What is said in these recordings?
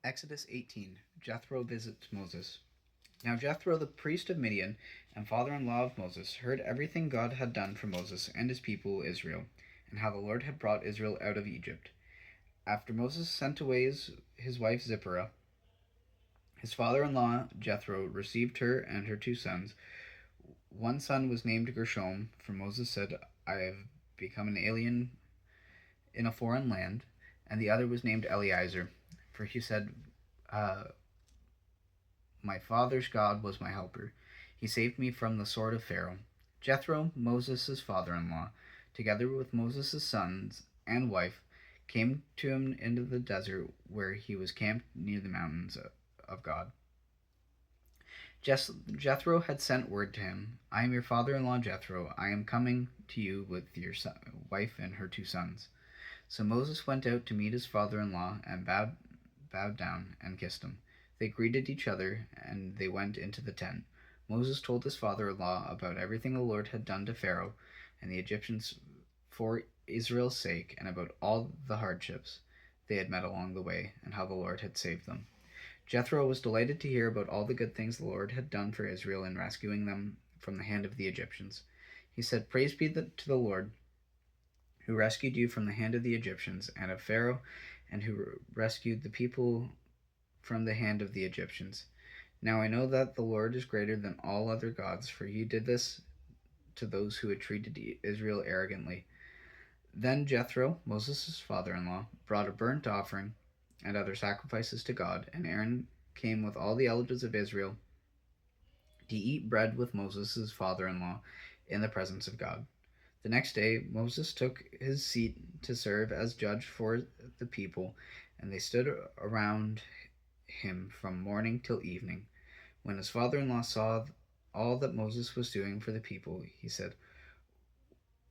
Exodus 18. Jethro visits Moses. Now Jethro, the priest of Midian and father-in-law of Moses, heard everything God had done for Moses and his people Israel, and how the Lord had brought Israel out of Egypt. After Moses sent away his wife Zipporah, his father-in-law Jethro received her and her 2 sons. One son was named Gershom, for Moses said, I have become an alien in a foreign land, and the other was named Eleazar, for he said, uh, My father's God was my helper. He saved me from the sword of Pharaoh. Jethro, Moses' father-in-law, together with Moses' sons and wife, came to him into the desert where he was camped near the mountains of God. Jethro had sent word to him, I am your father-in-law Jethro. I am coming to you with your wife and her 2 sons. So Moses went out to meet his father-in-law and bowed down and kissed him. They greeted each other, and they went into the tent. Moses told his father-in-law about everything the Lord had done to Pharaoh and the Egyptians for Israel's sake, and about all the hardships they had met along the way, and how the Lord had saved them. Jethro was delighted to hear about all the good things the Lord had done for Israel in rescuing them from the hand of the Egyptians. He said, Praise be to the Lord, who rescued you from the hand of the Egyptians and of Pharaoh, and who rescued the people from the hand of the Egyptians. Now I know that the Lord is greater than all other gods, for he did this to those who had treated Israel arrogantly. Then Jethro, Moses' father-in-law, brought a burnt offering and other sacrifices to God, and Aaron came with all the elders of Israel to eat bread with Moses' father-in-law in the presence of God. The next day Moses took his seat to serve as judge for the people, and they stood around him from morning till evening. When his father-in-law saw all that Moses was doing for the people, he said,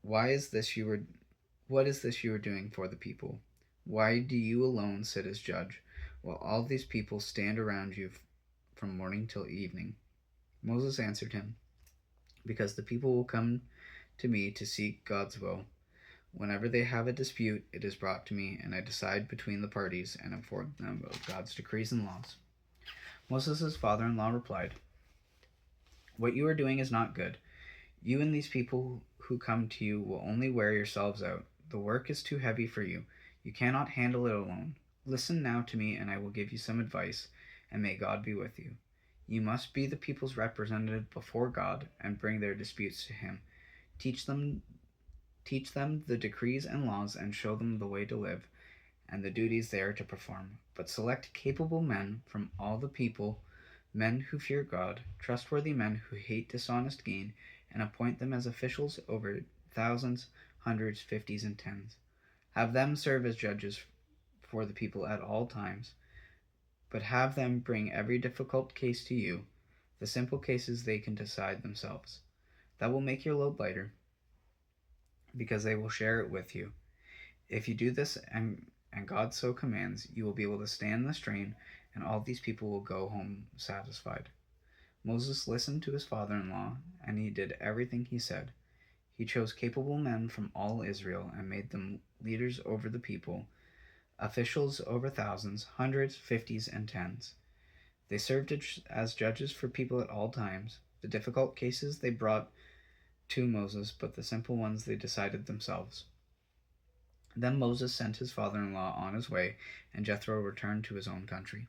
What is this you are doing for the people? Why do you alone sit as judge, while all these people stand around you from morning till evening? Moses answered him, Because the people will come to me to seek God's will. Whenever they have a dispute, it is brought to me, and I decide between the parties and inform them of God's decrees and laws. Moses' father-in-law replied, What you are doing is not good. You and these people who come to you will only wear yourselves out. The work is too heavy for you. You cannot handle it alone. Listen now to me, and I will give you some advice, and may God be with you. You must be the people's representative before God and bring their disputes to him. Teach them the decrees and laws, and show them the way to live and the duties they are to perform. But select capable men from all the people, men who fear God, trustworthy men who hate dishonest gain, and appoint them as officials over thousands, hundreds, fifties, and tens. Have them serve as judges for the people at all times, but have them bring every difficult case to you. The simple cases they can decide themselves. That will make your load lighter, because they will share it with you. If you do this and God so commands, you will be able to stand the strain, and all these people will go home satisfied. Moses listened to his father-in-law, and he did everything he said. He chose capable men from all Israel and made them leaders over the people, officials over thousands, hundreds, fifties, and tens. They served as judges for people at all times. The difficult cases they brought to Moses, but the simple ones they decided themselves. Then Moses sent his father-in-law on his way, and Jethro returned to his own country.